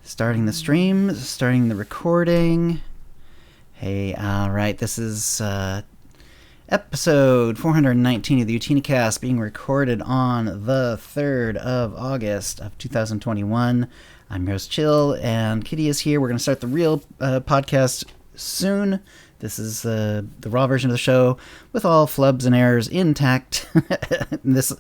Starting the stream, starting the recording. Hey, alright, this is episode 419 of the OotiniCast being recorded on the 3rd of August of 2021. I'm your host, Chill, and Kitty is here. We're going to start the real podcast soon. This is the raw version of the show with all flubs and errors intact. This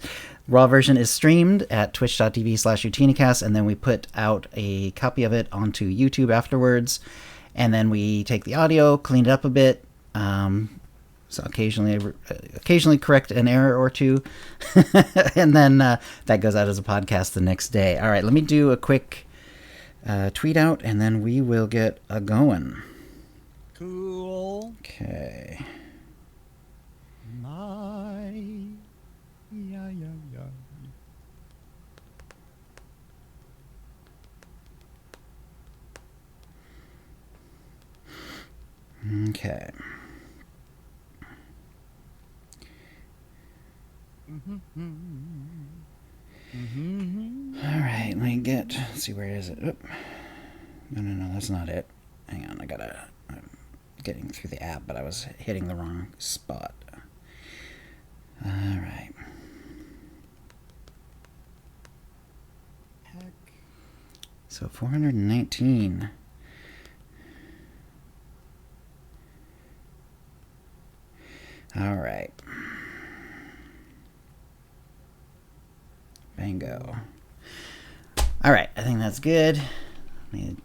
raw version is streamed at twitch.tv/OotiniCast, and then we put out a copy of it onto YouTube afterwards. And then we take the audio, clean it up a bit, so occasionally correct an error or two, and then that goes out as a podcast the next day. All right, let me do a quick tweet out, and then we will get going. Cool. Okay. Okay. All right, let me let's see, where is it? Oop. No, that's not it. Hang on, I'm getting through the app, but I was hitting the wrong spot. All right. Heck. So 419. All right. Bingo. All right, I think that's good. And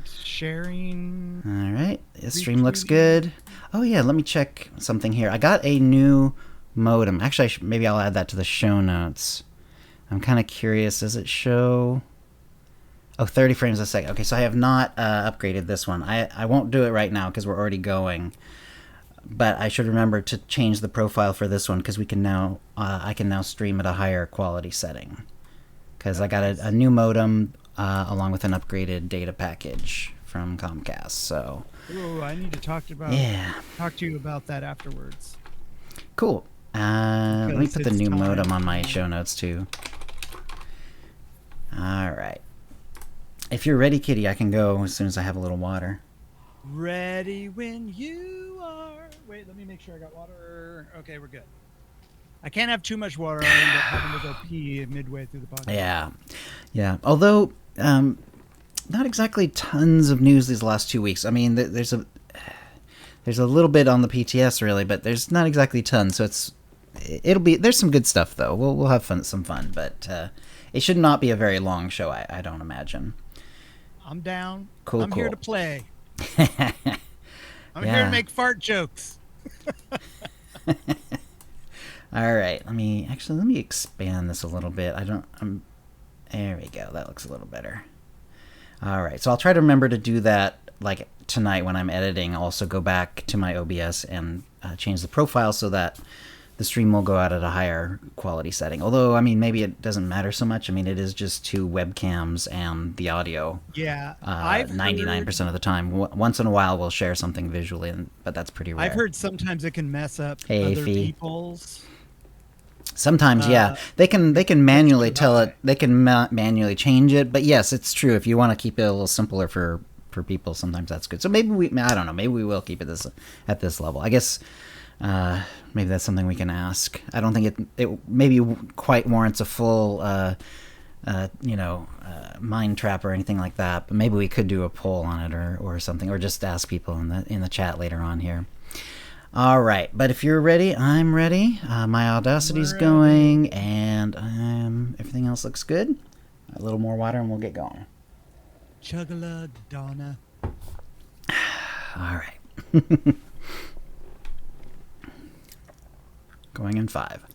sharing. All right, the stream looks good. Oh yeah, let me check something here. I got a new modem. Actually, maybe I'll add that to the show notes. I'm kind of curious. Does it show? Oh, 30 frames a second. Okay, so I have not upgraded this one. I won't do it right now because we're already going. But I should remember to change the profile for this one because we can now I can now stream at a higher quality setting. Because I got a new modem along with an upgraded data package from Comcast. So. Ooh, I need to talk to you about that afterwards. Cool. Let me put the new modem on my show notes too. All right. If you're ready, Kitty, I can go as soon as I have a little water. Ready when you are. Wait, let me make sure I got water. Okay, we're good. I can't have too much water. I end up having to go pee midway through the podcast. Yeah. Although, not exactly tons of news these last 2 weeks. I mean, there's a little bit on the PTS really, but there's not exactly tons. So there's some good stuff though. We'll have some fun, but it should not be a very long show. I don't imagine. I'm down. Cool. I'm here to play. I'm here to make fart jokes. All right. Let me expand this a little bit. There we go. That looks a little better. All right. So I'll try to remember to do that like tonight when I'm editing. I'll also go back to my OBS and change the profile so that the stream will go out at a higher quality setting. Although, I mean, maybe it doesn't matter so much. I mean, it is just 2 webcams and the audio. Yeah. 99% of the time. Once in a while, we'll share something visually, but that's pretty rare. I've heard sometimes it can mess up other people's. Sometimes, yeah. They can manually tell it. They can manually change it. But yes, it's true. If you want to keep it a little simpler for people, sometimes that's good. So maybe I don't know. Maybe we will keep it at this level. I guess. Maybe that's something we can ask. I don't think it maybe quite warrants a full, mind trap or anything like that. But maybe we could do a poll on it or something, or just ask people in the chat later on here. All right, but if you're ready, I'm ready. My Audacity's going, and everything else looks good. A little more water, and we'll get going. Chug-a-lug, Donna. All right. Going in 5.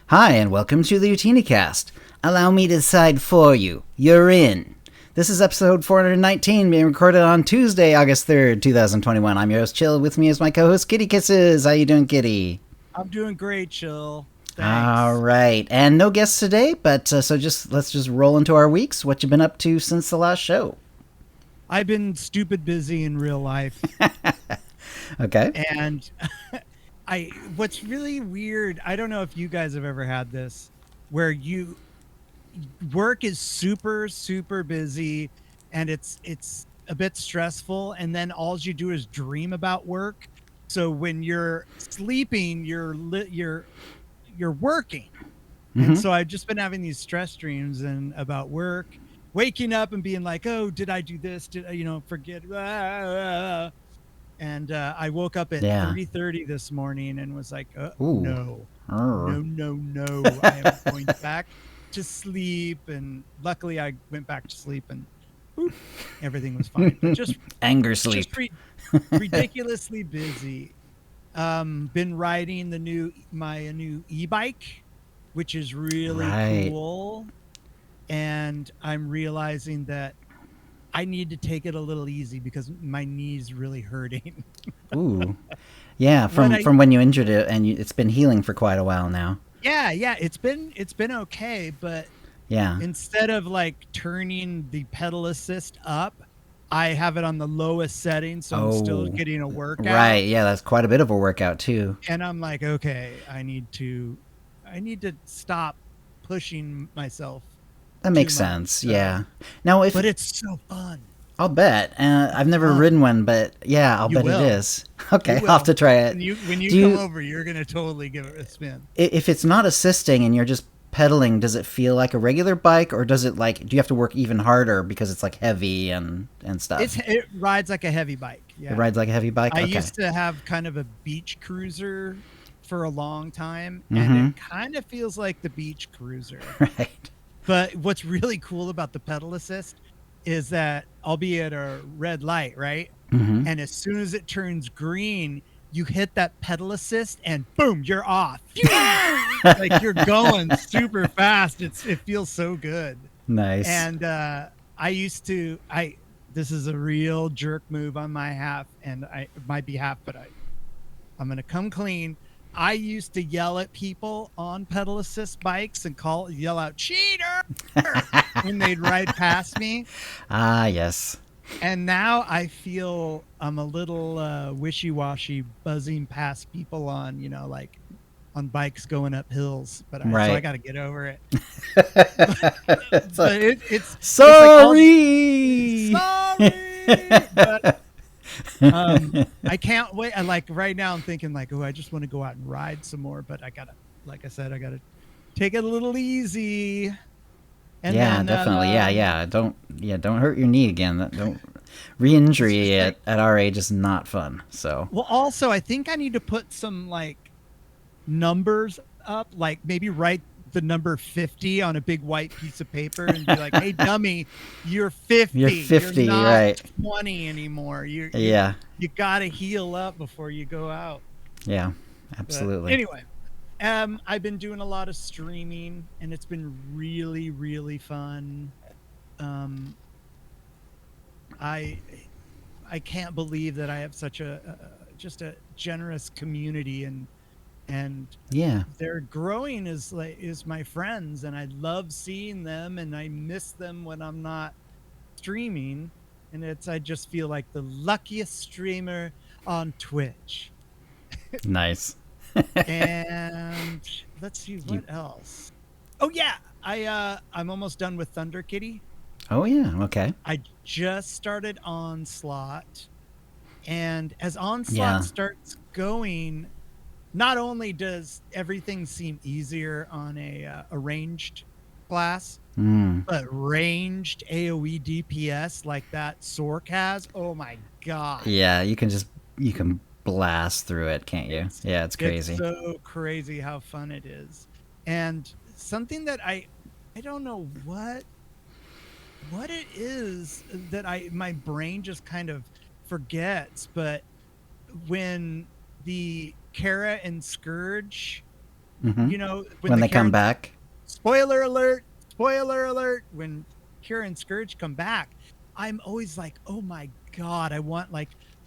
Hi, and welcome to the OotiniCast. Allow me to decide for you. You're in. This is episode 419, being recorded on Tuesday, August 3rd, 2021. I'm your host, Chill. With me is my co-host, KittyKissz. How you doing, Kitty? I'm doing great, Chill. Thanks. All right. And no guests today, but let's just roll into our weeks. What you been up to since the last show? I've been stupid busy in real life. Okay. And what's really weird, I don't know if you guys have ever had this. where work is super, super busy, and it's a bit stressful, and then all you do is dream about work. So when you're sleeping, you're working. And so I've just been having these stress dreams and about work, waking up and being like, oh, did I do this? Did I, forget? And I woke up at 3:30 this morning and was like, no, I am going back to sleep. And luckily I went back to sleep and everything was fine. But just anger sleep. Just ridiculously busy. Been riding my new e-bike, which is really cool. And I'm realizing that I need to take it a little easy because my knee's really hurting. Ooh. Yeah, from when you injured it, and it's been healing for quite a while now. Yeah, it's been okay, but instead of like turning the pedal assist up, I have it on the lowest setting, so I'm still getting a workout. Right, yeah, that's quite a bit of a workout too. And I'm like, okay, I need to stop pushing myself. That makes sense. Yeah. Now, but it's so fun. I'll bet. I've never ridden one, but yeah, I'll bet it is. Okay, I'll have to try it. When you come over, you're gonna totally give it a spin. If it's not assisting and you're just pedaling, does it feel like a regular bike, or does it do you have to work even harder because it's like heavy and stuff? It rides like a heavy bike. Yeah. It rides like a heavy bike. I used to have kind of a beach cruiser for a long time, and it kind of feels like the beach cruiser. Right. But what's really cool about the pedal assist is that I'll be at a red light, right? And as soon as it turns green, you hit that pedal assist and boom, you're off. Like you're going super fast. It feels so good. Nice. And this is a real jerk move on my half, and it might be half, but I'm going to come clean. I used to yell at people on pedal assist bikes and yell out cheater when they'd ride past me. Ah, yes. And now I feel I'm a little wishy-washy, buzzing past people on, like on bikes going up hills. But so I got to get over it. It's sorry. But, I can't wait. Right now I'm thinking I just want to go out and ride some more, but I gotta take it a little easy. And then, definitely. Don't hurt your knee again. Don't re-injury at our age is not fun. So also I think I need to put some numbers up, maybe write the number 50 on a big white piece of paper and be like, hey dummy, you're 50. You're 50, you're not right? 20 anymore. You gotta heal up before you go out. Yeah, absolutely. But anyway, I've been doing a lot of streaming and it's been really, really fun. I can't believe that I have such just a generous community, and they're growing as my friends, and I love seeing them, and I miss them when I'm not streaming, and I just feel like the luckiest streamer on Twitch. Nice. And let's see what else. Oh yeah, I'm almost done with Thunder Kitty. Oh yeah, okay. I just started Onslaught, and as Onslaught starts going, not only does everything seem easier on a ranged class, but ranged AoE DPS like that Sork has, oh my god. Yeah, you can blast through it, can't you? It's crazy. It's so crazy how fun it is. And something that I don't know what it is that my brain just kind of forgets, but when the Kara and Scourge, when they come back, spoiler alert, when Kara and Scourge come back, I'm always like, oh my god, I want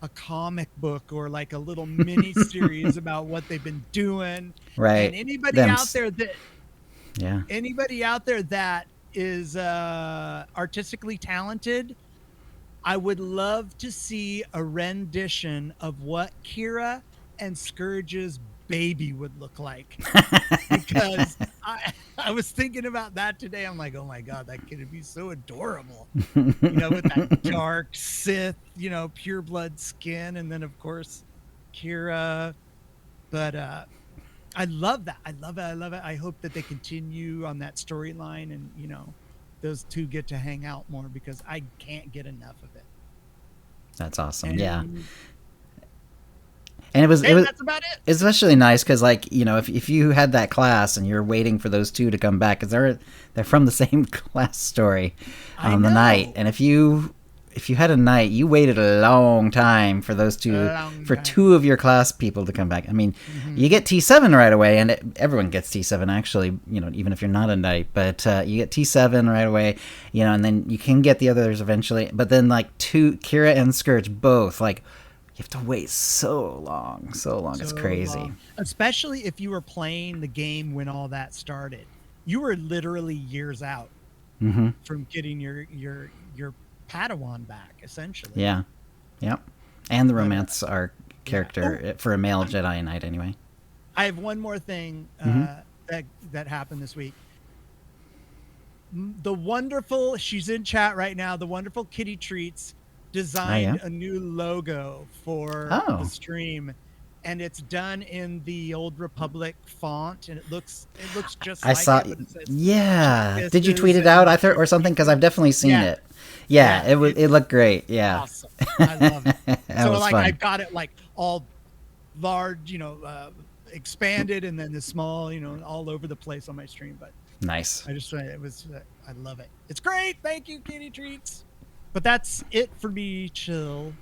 a comic book or a little mini series about what they've been doing. Right. And anybody out there that is artistically talented, I would love to see a rendition of what Kira and Scourge's baby would look like. Because I was thinking about that today. I'm like, oh my god, that kid would be so adorable. With that dark Sith, pure blood skin, and then of course Kira. But I love that. I love it. I hope that they continue on that storyline, and those two get to hang out more because I can't get enough of it. That's awesome. Yeah. And it was that's about it. Especially nice because, if you had that class and you're waiting for those two to come back, because they're from the same class story on the night, and if you had a night, you waited a long time for those two, two of your class people to come back. I mean, you get T7 right away, and everyone gets T7 actually, even if you're not a knight, but you get T7 right away, and then you can get the others eventually. But then Kira and Scourge both, you have to wait so long. It's crazy. Long. Especially if you were playing the game when all that started. You were literally years out from getting your Padawan back, essentially. Yeah. Yep. And the romance arc character for a male Jedi Knight, anyway. I have one more thing that happened this week. The wonderful, she's in chat right now, the wonderful Kitty Treats designed a new logo for the stream, and it's done in the Old Republic font, and it looks just I saw it. Yeah. Did you tweet it out or something? Because I've definitely seen it. Yeah, it looked great. Yeah. Awesome. I love it. So fun. I got it all large, expanded, and then the small, all over the place on my stream. But nice. I love it. It's great. Thank you, Kitty Treats. But that's it for me, Chill.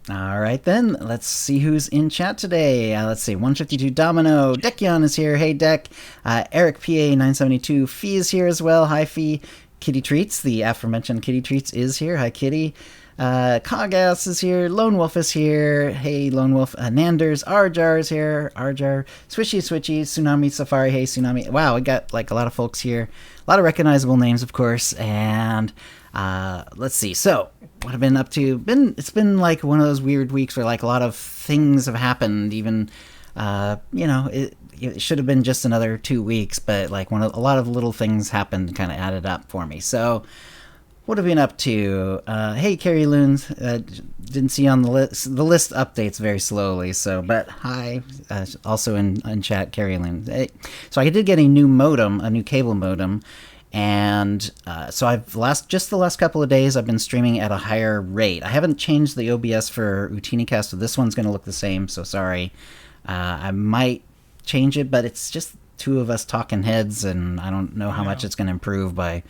All right, then. Let's see who's in chat today. Let's see. 152 Domino. Deckion is here. Hey, Deck. Eric PA 972. Fee is here as well. Hi, Fee. Kitty Treats, the aforementioned Kitty Treats, is here. Hi, Kitty. Cogas is here. Lone Wolf is here. Hey, Lone Wolf. Nanders. Arjar is here. Arjar. Switchy. Tsunami Safari. Hey, Tsunami. Wow, we got a lot of folks here. A lot of recognizable names, of course. And let's see. So, what I've been up to? It's been one of those weird weeks where a lot of things have happened. Even it should have been just another 2 weeks, but a lot of little things happened, kind of added up for me. So, what have you been up to? Hey, Carrie Loons. Didn't see you on the list. The list updates very slowly. So, but hi. Also in chat, Carrie Loons. Hey. So I did get a new cable modem, and so the last couple of days I've been streaming at a higher rate. I haven't changed the OBS for OotiniCast, so this one's going to look the same. So sorry. I might change it, but it's just two of us talking heads, and I don't know how much it's going to improve by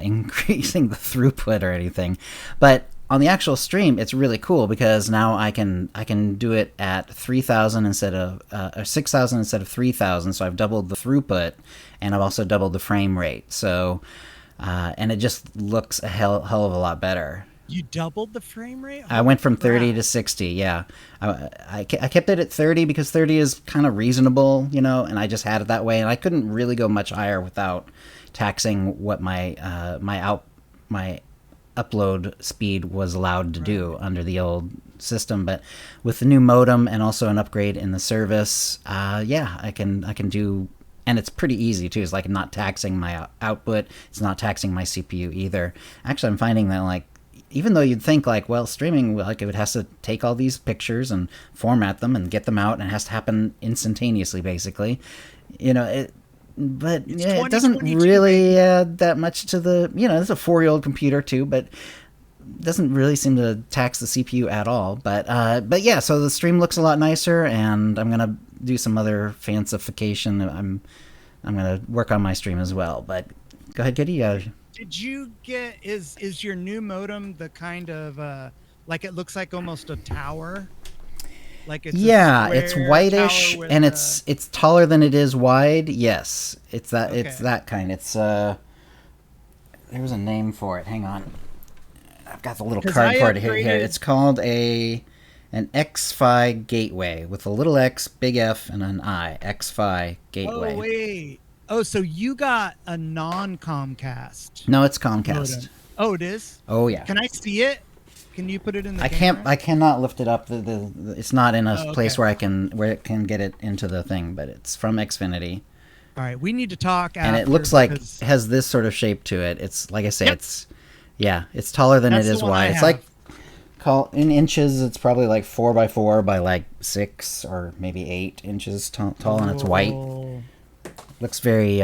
increasing the throughput or anything. But on the actual stream, it's really cool because now I can do it at 3,000 instead of 6,000 instead of 3,000. So I've doubled the throughput, and I've also doubled the frame rate. So and it just looks a hell of a lot better. You doubled the frame rate? I went from 30 to 60, yeah. I kept it at 30 because 30 is kind of reasonable, and I just had it that way. And I couldn't really go much higher without taxing what my upload speed was allowed to do under the old system. But with the new modem and also an upgrade in the service, I can do... And it's pretty easy, too. It's not taxing my output. It's not taxing my CPU either. Actually, I'm finding that, even though you'd think streaming, it has to take all these pictures and format them and get them out, and it has to happen instantaneously, basically. It doesn't really add that much to the, it's a 4-year-old computer too, but doesn't really seem to tax the CPU at all. But yeah, so the stream looks a lot nicer, and I'm gonna do some other fancification. I'm gonna work on my stream as well. But go ahead, Kitty. Did you get is your new modem the kind of it looks like almost a tower? It's whitish and it's taller than it is wide. Yes, it's that. Okay. It's that kind. It's there's a name for it. Hang on, I've got the little card for it here. It's called an X-Fi gateway with a little X, big F, and an I. X-Fi gateway. Oh wait. Oh, so you got a non-Comcast? No, it's Comcast. Modem. Oh, it is? Oh, yeah. Can I see it? Can you put it in the I cannot lift it up. It's not in a place where it can get it into the thing, but it's from Xfinity. All right, we need to talk after. And it looks like it has this sort of shape to it. It's like I say, it's taller than it is wide. It's like in inches, it's probably like 4x4 by like 6 or maybe 8 inches tall, and it's white. Looks very.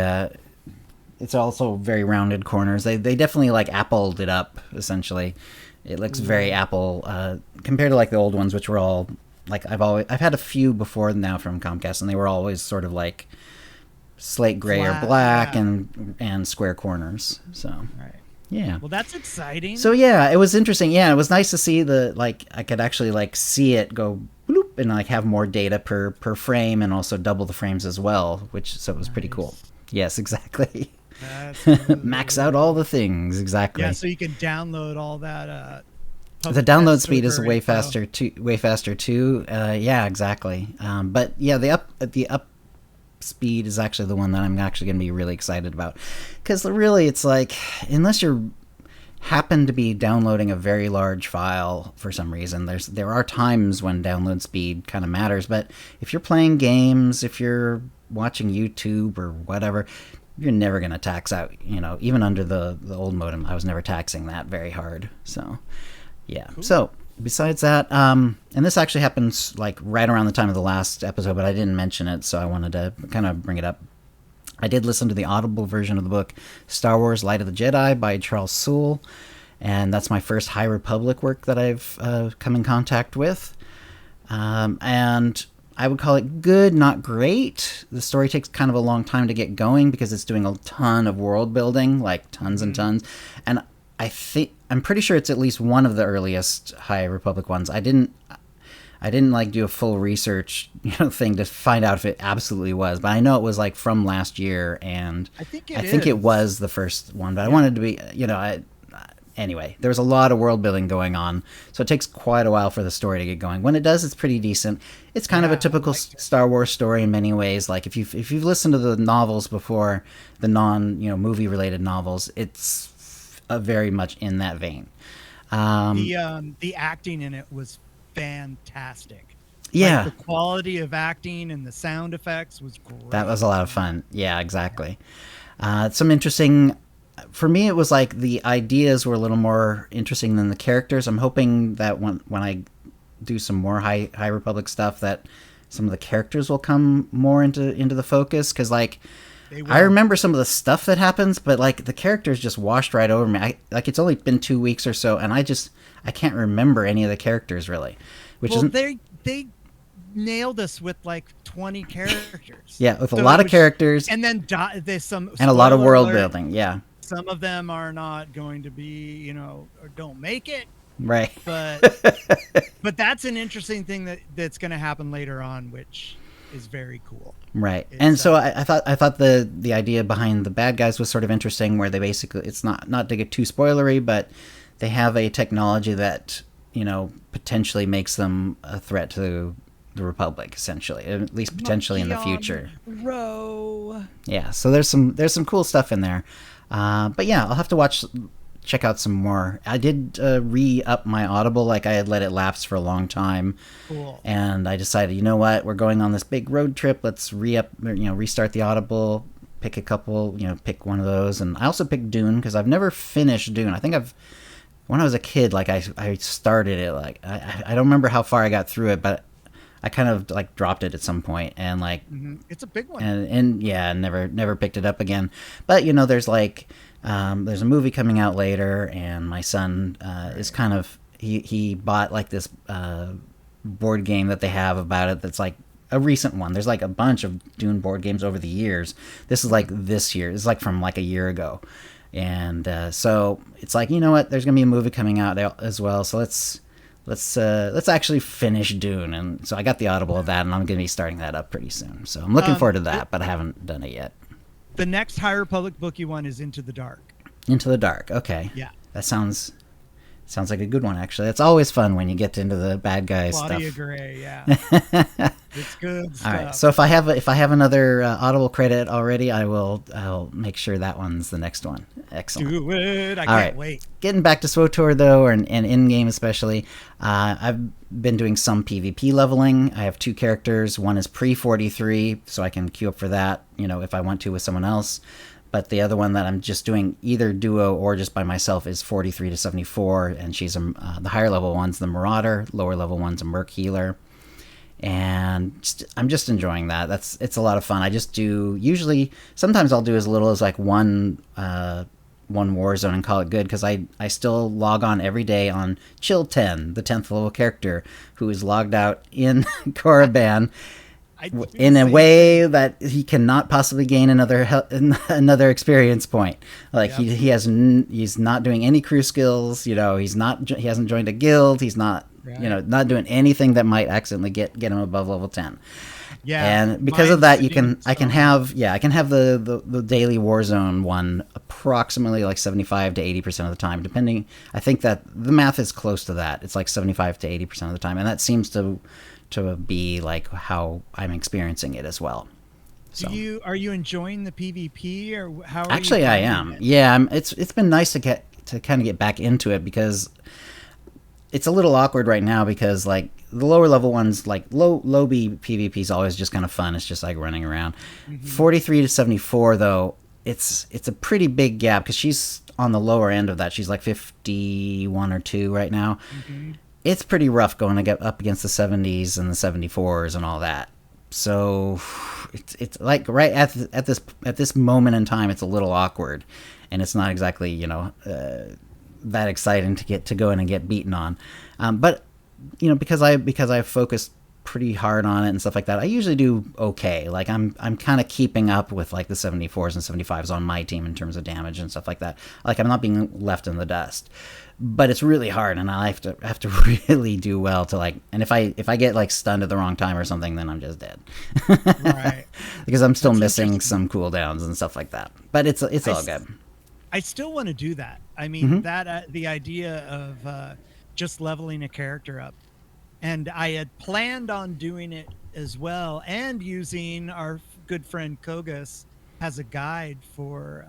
It's also very rounded corners. They definitely like appled it up. Essentially, it looks very Apple compared to like the old ones, which were all like I've had a few before now from Comcast, and they were always sort of like slate gray or black and square corners. So yeah. Well, that's exciting. So yeah, it was interesting. Yeah, it was nice to see I could actually like see it go bloop and like have more data per frame, and also double the frames as well, so it was pretty cool. Yes, exactly. Max out all the things, exactly. Yeah, so you can download all that. The download speed is way faster too. Yeah, exactly. But yeah, the up speed is actually the one that I'm actually going to be really excited about, because really it's like, unless you're happen to be downloading a very large file for some reason, there are times when download speed kind of matters. But if you're playing games, if you're watching YouTube or whatever, you're never going to tax out, even under the old modem. I was never taxing that very hard. So yeah. Cool. So besides that, and this actually happens like right around the time of the last episode, but I didn't mention it, so I wanted to kind of bring it up. I did listen to the Audible version of the book Star Wars Light of the Jedi by Charles Soule, and that's my first High Republic work that I've come in contact with. And I would call it good, not great. The story takes kind of a long time to get going because it's doing a ton of world building, like tons and tons. And I'm pretty sure it's at least one of the earliest High Republic ones. I didn't like do a full research thing to find out if it absolutely was, but I know it was like from last year, and I think it was the first one. But I wanted to be, anyway, there was a lot of world building going on, so it takes quite a while for the story to get going. When it does, it's pretty decent. It's kind of a typical Star Wars story in many ways. Like if you've listened to the novels before, the movie related novels, it's very much in that vein. The acting in it was fantastic. Yeah, like the quality of acting and the sound effects was great. That was a lot of fun. Yeah, exactly. Some interesting. For me, it was like the ideas were a little more interesting than the characters. I'm hoping that when I do some more High Republic stuff, that some of the characters will come more into the focus, because like I remember some of the stuff that happens, but like the characters just washed right over me. It's only been 2 weeks or so, and I can't remember any of the characters really. They nailed us with like 20 characters. Yeah, with a lot of characters, and then there's some and a lot of world building. Yeah. Some of them are not going to be, or don't make it. Right. But that's an interesting thing that's going to happen later on, which is very cool. Right. And so I thought the idea behind the bad guys was sort of interesting, where they basically, it's not to get too spoilery, but they have a technology that, potentially makes them a threat to the Republic, essentially, at least potentially in the future. Yeah. So there's some cool stuff in there. But yeah, I'll have to check out some more. I did re-up my Audible. Like I had let it lapse for a long time. Cool. And I decided, you know what, we're going on this big road trip. Let's restart the Audible, pick a couple, pick one of those. And I also picked Dune, because I've never finished Dune. I think when I was a kid, like I started it, like I don't remember how far I got through it, but I kind of like dropped it at some point, and like it's a big one, and yeah, never picked it up again. But there's like there's a movie coming out later, and my son is kind of he bought like this board game that they have about it that's like a recent one. There's like a bunch of Dune board games over the years. This is like this year. It's like from like a year ago, and so it's like, you know what? There's gonna be a movie coming out as well, so let's actually finish Dune. And so I got the Audible of that, and I'm going to be starting that up pretty soon. So I'm looking forward to that, but I haven't done it yet. The next High Republic book you want is Into the Dark. Into the Dark. Okay. Yeah. That sounds Sounds like a good one, actually. It's always fun when you get into the bad guy Claudia stuff. Gray, yeah. It's good stuff. All right. So if I have another Audible credit already, I'll make sure that one's the next one. Excellent. Do it. I can't wait. Getting back to SWTOR though, and in game especially, I've been doing some PvP leveling. I have 2 characters. One is pre-43, so I can queue up for that, if I want to with someone else. But the other one that I'm just doing either duo or just by myself is 43 to 74, and she's the higher level one's the Marauder, lower level one's a Merc Healer. And I'm just enjoying that. It's a lot of fun. I just do sometimes I'll do as little as like one Warzone and call it good, because I still log on every day on Chill 10, the 10th level character, who is logged out in Korriban in a way that he cannot possibly gain another experience point. Like he's not doing any crew skills. He hasn't joined a guild. He's not. Right. Not doing anything that might accidentally get him above level 10. Yeah. And because of that, I can have the daily Warzone one approximately like 75 to 80% of the time, depending. I think that the math is close to that. It's like 75 to 80% of the time, and that seems to be like how I'm experiencing it as well. So. Are you enjoying the PvP, or how? Actually, I am. Yeah, it's been nice to kind of get back into it, because it's a little awkward right now, because like the lower level ones, like low B PvP is always just kind of fun. It's just like running around. 43 to 74 though, it's a pretty big gap, because she's on the lower end of that. She's like 51 or 2 right now. It's pretty rough going to get up against the 70s and the 74s and all that. So it's like right at this moment in time, it's a little awkward, and it's not exactly that exciting to go in and get beaten on. But because I focused pretty hard on it and stuff like that, I usually do okay. Like I'm kind of keeping up with like the 74s and 75s on my team in terms of damage and stuff like that. Like I'm not being left in the dust. But it's really hard, and I have to really do well to like. And if I get like stunned at the wrong time or something, then I'm just dead. Right. Because I'm still missing some cooldowns and stuff like that. But it's all good. I still want to do that. I mean, that the idea of just leveling a character up, and I had planned on doing it as well, and using our good friend Kogas as a guide for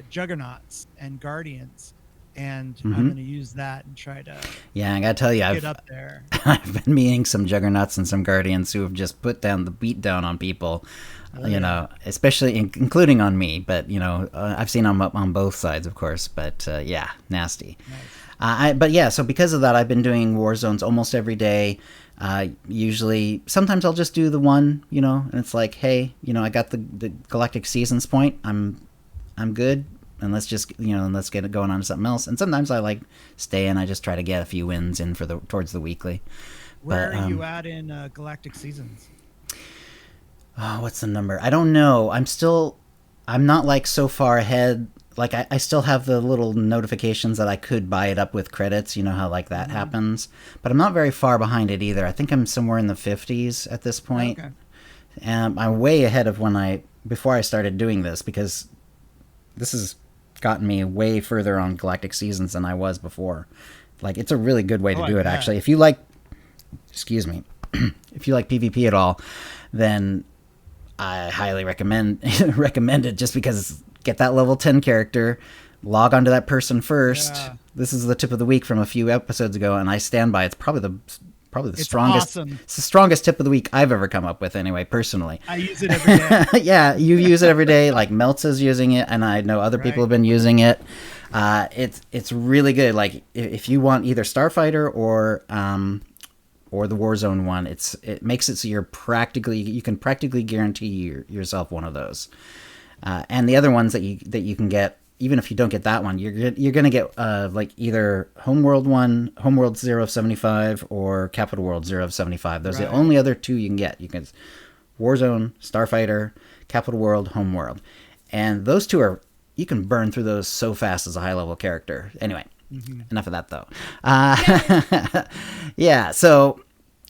Juggernauts and Guardians, and I'm going to use that and try to I gotta tell you, get up there. I've been meeting some Juggernauts and some Guardians who have just put down the beat down on people. Especially including on me, but I've seen them up on both sides, of course, but nasty. Nice. So because of that, I've been doing Warzones almost every day. Usually, sometimes I'll just do the one, and it's like, hey, I got the Galactic Seasons point. I'm good, and let's just let's get it going on to something else. And sometimes I like stay and I just try to get a few wins in towards the weekly. Where are you at in Galactic Seasons? Oh, what's the number? I don't know. I'm not like so far ahead. Like I still have the little notifications that I could buy it up with credits. You know how like that happens. But I'm not very far behind it either. I think I'm somewhere in the 50s at this point. Okay. And I'm way ahead of before I started doing this, because this has gotten me way further on Galactic Seasons than I was before. Like it's a really good way to do it, actually. If you like, if you like PvP at all, then I highly recommend it, just because get that level 10 character, log onto that person first. Yeah. This is the tip of the week from a few episodes ago, and I stand by. It's probably the strongest. Awesome. It's the strongest tip of the week I've ever come up with, anyway, personally. I use it every day. Yeah, you use it every day. Like Meltz is using it, and I know other people have been using it. It's really good. Like if you want either Starfighter or the Warzone one, it makes it so you can practically guarantee yourself one of those. And the other ones that you can get, even if you don't get that one, you're gonna get like either Homeworld 1, Homeworld 0 of 75, or Capital World 0 of 75. Those are the only other two you can get. You can Warzone, Starfighter, Capital World, Homeworld, and those two you can burn through those so fast as a high level character. Anyway, enough of that though. Yeah. So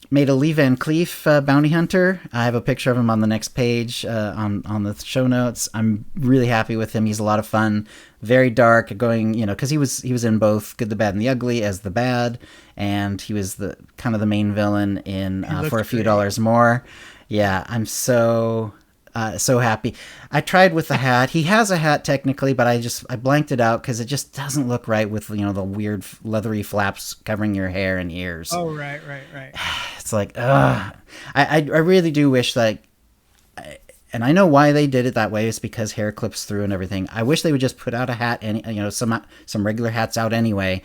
made a Lee Van Cleef bounty hunter. I have a picture of him on the next page on the show notes. I'm really happy with him. He's a lot of fun. Very dark, going, because he was in both Good, the Bad, and the Ugly as the bad, and he was the kind of the main villain in For a Few Dollars More. Yeah, I'm so happy. I tried with the hat. He has a hat technically, but I blanked it out because it just doesn't look right with the weird leathery flaps covering your hair and ears. Oh, right. It's like, ugh. I really do wish that. And I know why they did it that way. It's because hair clips through and everything. I wish they would just put out a hat, and some regular hats out anyway,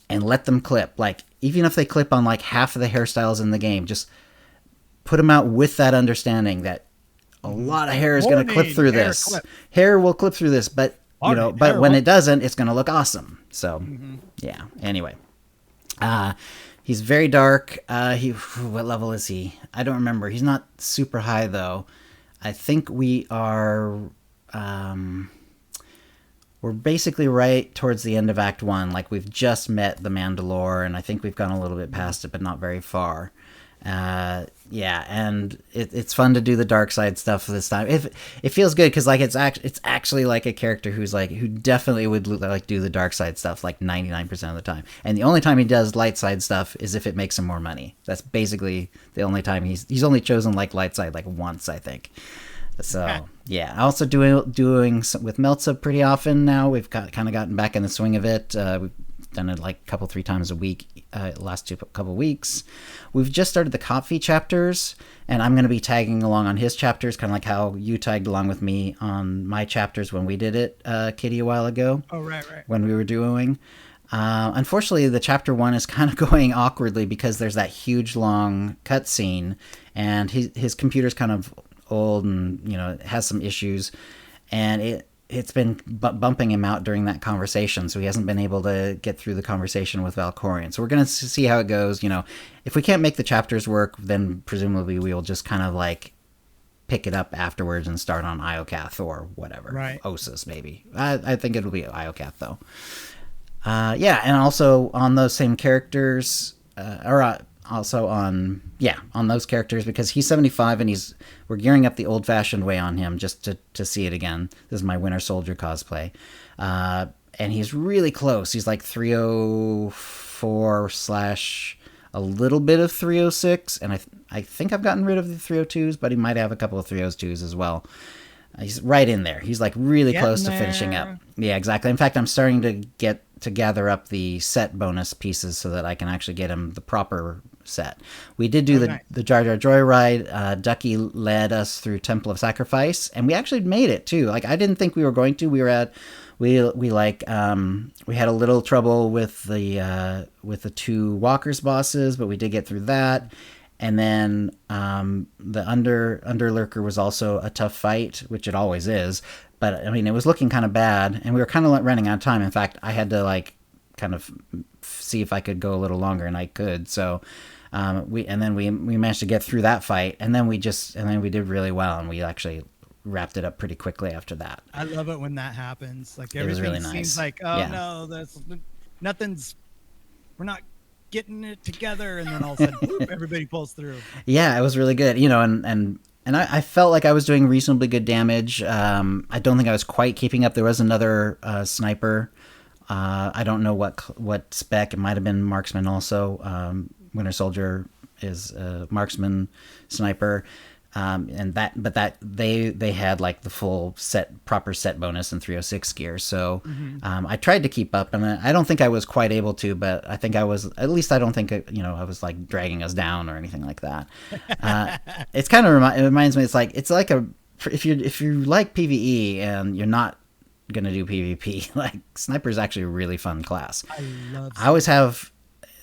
and let them clip. Like, even if they clip on like half of the hairstyles in the game, just put them out with that understanding that a lot of hair is going to clip through this. Hair will clip through this, but but when it doesn't, it's going to look awesome. So, yeah. Anyway, he's very dark. What level is he? I don't remember. He's not super high though. I think we are. We're basically right towards the end of Act 1. Like, we've just met the Mandalore, and I think we've gone a little bit past it, but not very far. Yeah, and it's fun to do the dark side stuff this time. It feels good because like it's actually like a character who definitely would like do the dark side stuff like 99% of the time. And the only time he does light side stuff is if it makes him more money. That's basically the only time he's only chosen like light side like once, I think. So yeah, also doing with Meltza pretty often now. We've kind of gotten back in the swing of it. We've done it like 3 times a week last couple weeks. We've just started the Kopfi chapters, and I'm going to be tagging along on his chapters, kind of like how you tagged along with me on my chapters when we did it, Kitty, a while ago. Oh, right. When we were doing. Unfortunately, the chapter 1 is kind of going awkwardly because there's that huge long cutscene, and his computer's kind of old and it has some issues, and it's been bumping him out during that conversation, so he hasn't been able to get through the conversation with Valkorion. So we're going to see how it goes. If we can't make the chapters work, then presumably we will just kind of like pick it up afterwards and start on Iokath or whatever. Right. Ossus, maybe. I think it'll be Iokath, though. Yeah, and also on those same characters, also on those characters, because he's 75 and we're gearing up the old-fashioned way on him just to see it again. This is my Winter Soldier cosplay. And he's really close. He's like 304 / a little bit of 306, and I think I've gotten rid of the 302s, but he might have a couple of 302s as well. He's right in there. He's like really close to finishing up. Yeah, exactly. In fact, I'm starting to gather up the set bonus pieces so that I can actually get him the proper set. We did do the Jar Jar Joyride. Ducky led us through Temple of Sacrifice, and we actually made it too. Like, I didn't think we were going to. We had a little trouble with the 2 Walkers bosses, but we did get through that. And then the Underlurker was also a tough fight, which it always is. But I mean, it was looking kind of bad, and we were kind of running out of time. In fact, I had to like kind of see if I could go a little longer, and I could. So we managed to get through that fight, and then we did really well, and we actually wrapped it up pretty quickly after that. I love it when that happens. Like, everything was really nice. Seems like, no, we're not getting it together, and then all of a sudden, whoop, everybody pulls through. Yeah, it was really good. And I felt like I was doing reasonably good damage. I don't think I was quite keeping up. There was another sniper. I don't know what spec. It might have been marksman also. Winter Soldier is a marksman sniper. They had like the full proper set bonus in 306 gear. So I tried to keep up, and I don't think I was quite able to, but I think I was, at least I don't think, I was like dragging us down or anything like that. It's kind of, it reminds me, it's like if you like PvE and you're not going to do PvP, like Sniper is actually a really fun class. I always have,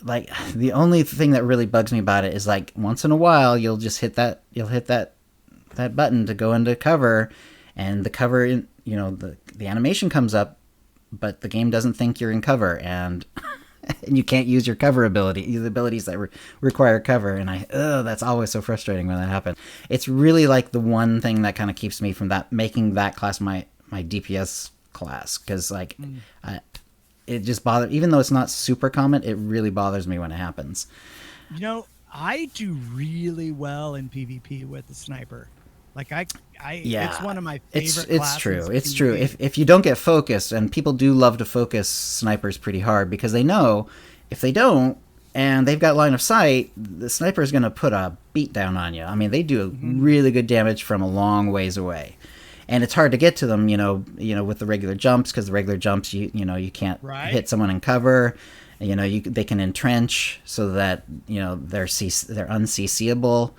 like, the only thing that really bugs me about it is like once in a while you'll hit that button to go into cover, and the cover in the animation comes up, but the game doesn't think you're in cover, and you can't use your cover ability, the abilities that require cover, and that's always so frustrating when that happens. It's really like the one thing that kind of keeps me from making that class my DPS class, because like it just bothers, even though it's not super common, it really bothers me when it happens. I do really well in PvP with the sniper. Like it's one of my favorite classes. It's true. If you don't get focused, and people do love to focus snipers pretty hard because they know if they don't and they've got line of sight, the sniper is going to put a beat down on you. I mean, they do really good damage from a long ways away. And it's hard to get to them, with the regular jumps, because the regular jumps, you can't hit someone in cover. They can entrench so that they're unCCable.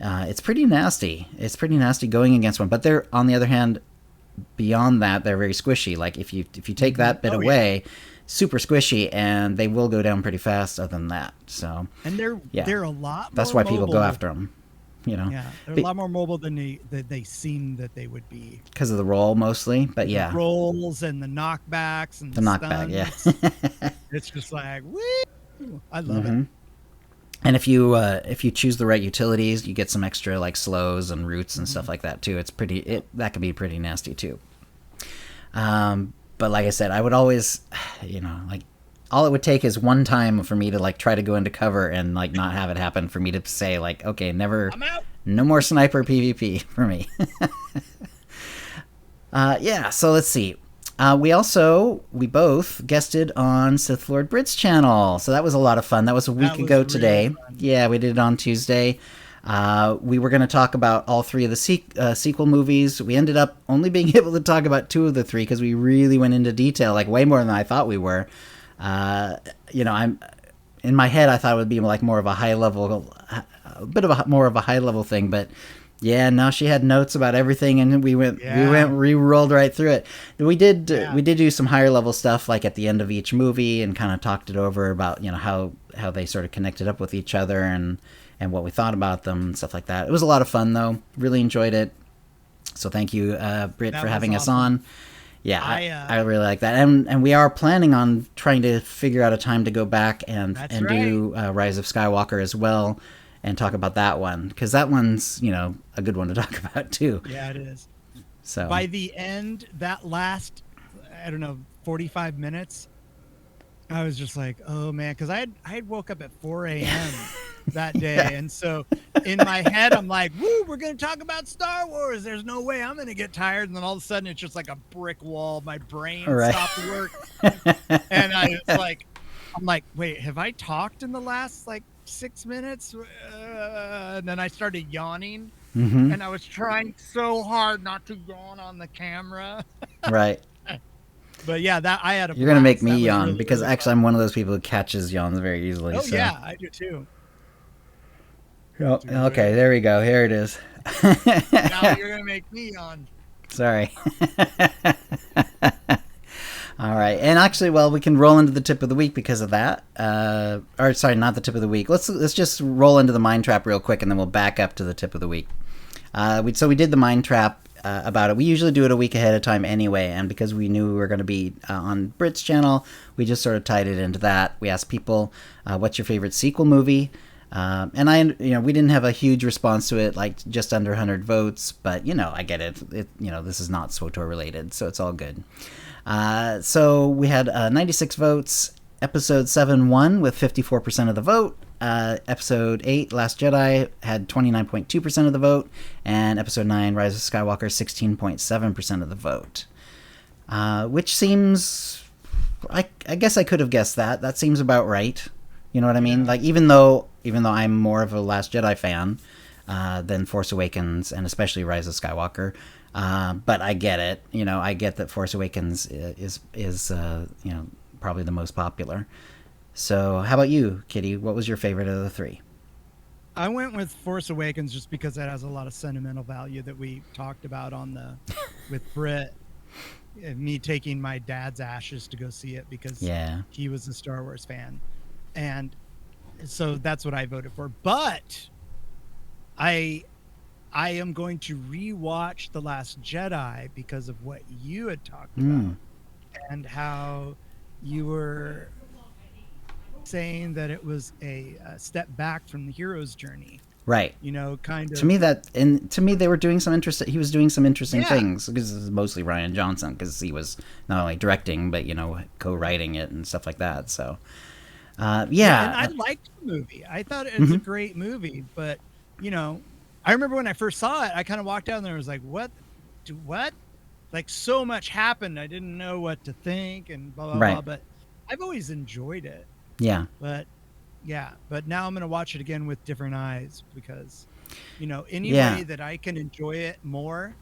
It's pretty nasty. It's pretty nasty going against one. But they're, on the other hand, beyond that, they're very squishy. Like if you take that bit away, super squishy, and they will go down pretty fast. Other than that, so and they're a lot. That's why people go after them. Yeah, they're a lot more mobile than they seem that they would be because of the roll mostly. But the rolls and the knockbacks and the knockback. Yeah, it's just like woo! I love it. And if you choose the right utilities, you get some extra like slows and roots and stuff like that too. That can be pretty nasty too. But like I said, I would always, like all it would take is one time for me to like try to go into cover and like not have it happen for me to say like, okay, no more sniper PvP for me. So let's see. We both guested on Sith Lord Brit's channel, so that was a lot of fun. That was a week ago today. Yeah, we did it on Tuesday. We were going to talk about all three of the sequel movies. We ended up only being able to talk about two of the three because we really went into detail, like way more than I thought we were. I'm in my head, I thought it would be like more of a high level, more of a high level thing, but. Yeah, no, she had notes about everything, and we rolled right through it. We did do some higher level stuff, like at the end of each movie, and kind of talked it over about how they sort of connected up with each other and what we thought about them and stuff like that. It was a lot of fun though. Really enjoyed it. So thank you, Britt, for having us on. Yeah, I really like that, and we are planning on trying to figure out a time to go back and do Rise of Skywalker as well. And talk about that one, because that one's, a good one to talk about too. Yeah, it is. So by the end, that last, 45 minutes, I was just like, oh man, because I had woke up at 4 a.m. that day, and so in my head, I'm like, woo, we're gonna talk about Star Wars. There's no way I'm gonna get tired, and then all of a sudden, it's just like a brick wall. My brain stopped work, and I'm like, wait, have I talked in the last 6 minutes? And then I started yawning, and I was trying so hard not to yawn on the camera. Right. But yeah, that I had a. You're gonna make me yawn really, because really actually I'm one of those people who catches yawns very easily. Oh so. Yeah, I do too. Oh, okay, there we go. Here it is. Now you're gonna make me yawn. Sorry. All right, and actually, we can roll into the tip of the week because of that. Or sorry, not the tip of the week. Let's just roll into the mind trap real quick, and then we'll back up to the tip of the week. We did the mind trap about it. We usually do it a week ahead of time anyway, and because we knew we were going to be on Brit's channel, we just sort of tied it into that. We asked people, "What's your favorite sequel movie?" And we didn't have a huge response to it, like just under 100 votes, but I get it. This is not SWTOR related, so it's all good. So we had 96 votes. Episode 7 won with 54% of the vote. Episode 8, Last Jedi, had 29.2% of the vote. And Episode 9, Rise of Skywalker, 16.7% of the vote. Which seems... I guess I could have guessed that. That seems about right. You know what I mean? Like, even though I'm more of a Last Jedi fan than Force Awakens, and especially Rise of Skywalker... but I get it. I get that Force Awakens is probably the most popular. So how about you, Kitty? What was your favorite of the three? I went with Force Awakens just because it has a lot of sentimental value that we talked about with Brit. Me taking my dad's ashes to go see it because he was a Star Wars fan. And so that's what I voted for. But I am going to rewatch The Last Jedi because of what you had talked about and how you were saying that it was a step back from the hero's journey. Right. Kind of. To me, they were doing some interesting. He was doing some interesting things because this is mostly Rian Johnson because he was not only directing but co-writing it and stuff like that. So, Yeah. And I liked the movie. I thought it was a great movie, but I remember when I first saw it, I kind of walked out there and was like, what? Like, so much happened. I didn't know what to think and blah, blah, blah. But I've always enjoyed it. Yeah. But now I'm going to watch it again with different eyes because, any way that I can enjoy it more,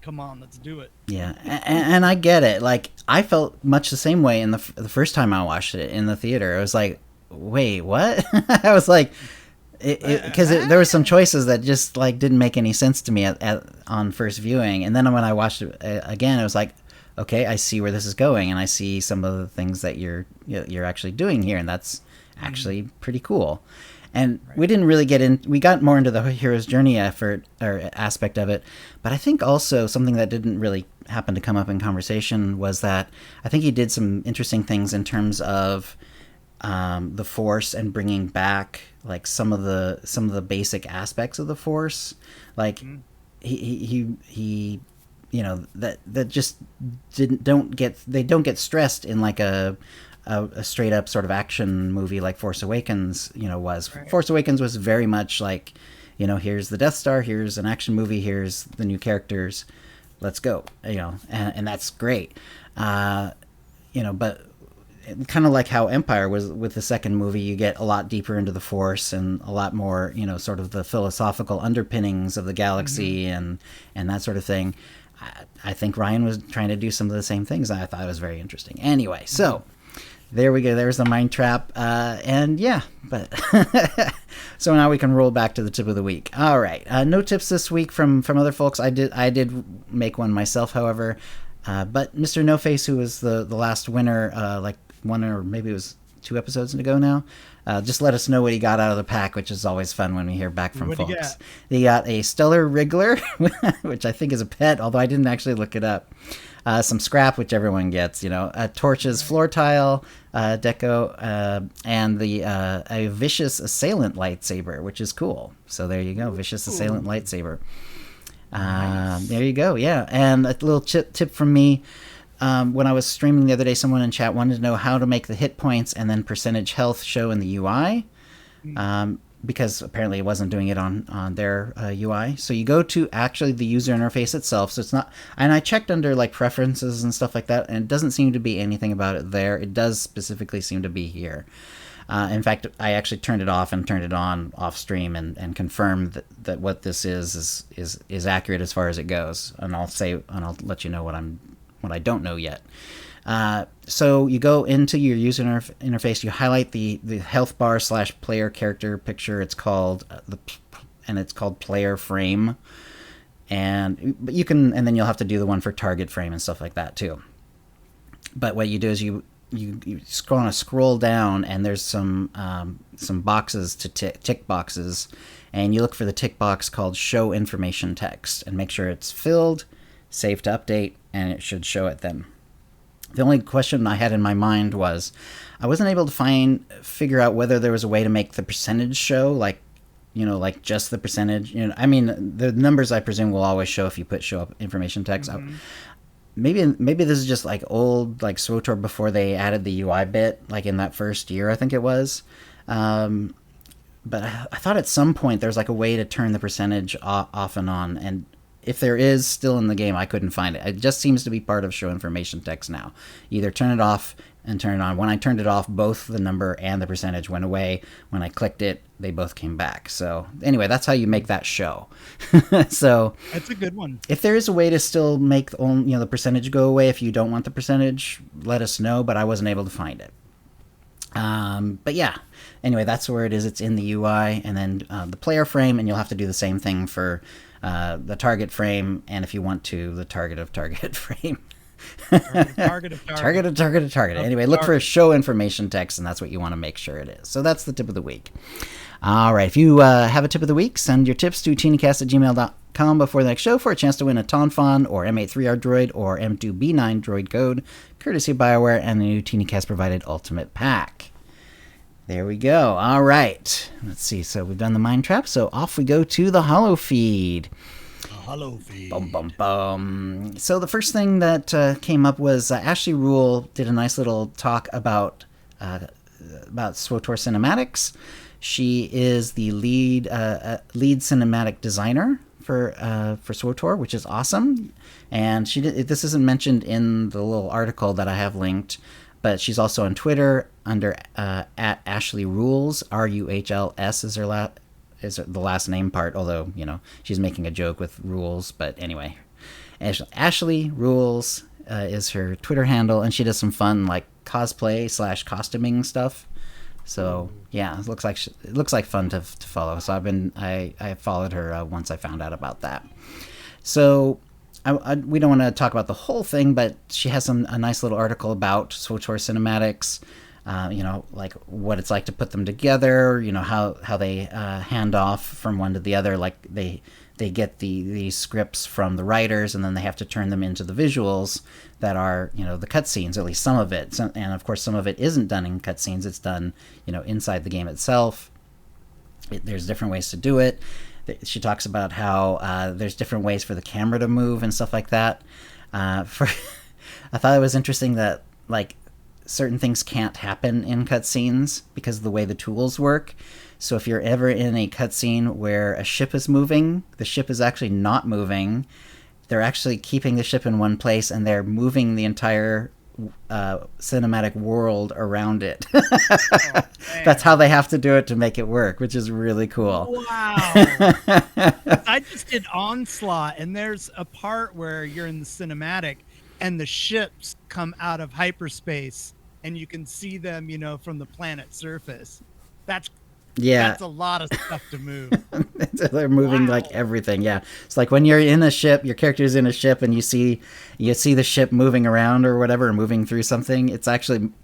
come on, let's do it. Yeah. And I get it. Like, I felt much the same way in the first time I watched it in the theater. I was like, wait, what? I was like, because there were some choices that just like didn't make any sense to me on first viewing, and then when I watched it again, it was like, okay, I see where this is going, and I see some of the things that you're actually doing here, and that's actually pretty cool. And we didn't really we got more into the hero's journey aspect of it, but I think also something that didn't really happen to come up in conversation was that I think he did some interesting things in terms of the Force and bringing back like some of the basic aspects of the Force, like he that just don't get stressed in like a straight up sort of action movie like Force Awakens was. Force Awakens was very much like, here's the Death Star, here's an action movie, here's the new characters, let's go, and that's great, but kind of like how Empire was with the second movie, you get a lot deeper into the Force and a lot more, sort of the philosophical underpinnings of the galaxy and that sort of thing. I think Ryan was trying to do some of the same things. I thought it was very interesting. Anyway, so there we go. There's the mind trap. And yeah, but so now we can roll back to the tip of the week. All right. No tips this week from other folks. I did make one myself, however. But Mr. No Face, who was the last winner, like one or maybe it was 2 episodes ago now, just let us know what he got out of the pack, which is always fun when we hear back from folks. He got a Stellar Wriggler, which I think is a pet, although I didn't actually look it up. Some scrap, which everyone gets, a Torch's floor tile deco, and a Vicious Assailant lightsaber, which is cool. So there you go, Vicious Assailant lightsaber. Nice. There you go, yeah. And a little tip from me. When I was streaming the other day, someone in chat wanted to know how to make the hit points and then percentage health show in the UI, because apparently it wasn't doing it on their UI. So you go to actually the user interface itself. So it's not, and I checked under like preferences and stuff like that, and it doesn't seem to be anything about it there. It does specifically seem to be here. In fact, I actually turned it off and turned it on off stream and confirmed that what this is accurate as far as it goes. And I'll let you know what I don't know yet. So you go into your user interface, you highlight the health bar / player character picture. It's called it's called player frame, but you can, and then you'll have to do the one for target frame and stuff like that too. But what you do is you scroll down, and there's some boxes to tick boxes, and you look for the tick box called show information text and make sure it's filled, save to update, and it should show it then. The only question I had in my mind was I wasn't able to figure out whether there was a way to make the percentage show, like just the percentage. I mean, the numbers I presume will always show if you put show up information text. Maybe this is just like old, like SWTOR before they added the UI bit, like in that first year, I think it was. But I thought at some point there's like a way to turn the percentage off and on, and if there is still in the game, I couldn't find it. It just seems to be part of show information text now. Either turn it off and turn it on. When I turned it off, both the number and the percentage went away. When I clicked it, they both came back. So anyway, that's how you make that show. So that's a good one. If there is a way to still make the percentage go away, if you don't want the percentage, let us know. But I wasn't able to find it. But yeah, anyway, that's where it is. It's in the UI, and then the player frame, and you'll have to do the same thing for the target frame, and if you want to, the target of target frame. Target of target. Anyway, look for show information text, and that's what you want to make sure it is. So that's the tip of the week. All right, if you have a tip of the week, send your tips to OotiniCast@gmail.com before the next show for a chance to win a Tonfon or M83R droid or M2B9 droid code, courtesy of BioWare and the OotiniCast provided Ultimate Pack. There we go. All right. Let's see. So we've done the mind trap. So off we go to the holo feed. Holo feed. Bum, bum, bum. So the first thing that came up was Ashley Rule did a nice little talk about about SWTOR cinematics. She is the lead cinematic designer for SWTOR, which is awesome. And this isn't mentioned in the little article that I have linked, but she's also on Twitter under at Ashley Rules. RUHLS is the last name part, although she's making a joke with rules. But anyway, Ashley Rules is her Twitter handle, and she does some fun like cosplay / costuming stuff. So yeah, it looks like fun to follow. So I followed her once I found out about that. So we don't want to talk about the whole thing, but she has a nice little article about SWTOR cinematics. Like what it's like to put them together. How they hand off from one to the other. Like they get the scripts from the writers, and then they have to turn them into the visuals that are, the cutscenes, at least some of it. And of course, some of it isn't done in cutscenes. It's done, inside the game itself. There's different ways to do it. She talks about how there's different ways for the camera to move and stuff like that. I thought it was interesting that, like, certain things can't happen in cutscenes because of the way the tools work. So if you're ever in a cutscene where a ship is moving, the ship is actually not moving. They're actually keeping the ship in one place, and they're moving the entire cinematic world around it. Oh, that's how they have to do it to make it work, which is really cool. Wow. I just did Onslaught, and there's a part where you're in the cinematic and the ships come out of hyperspace and you can see them, from the planet's surface. That's a lot of stuff to move. They're moving like everything. Yeah. It's like when you're in a ship, your character's in a ship, and you see the ship moving around or whatever, moving through something.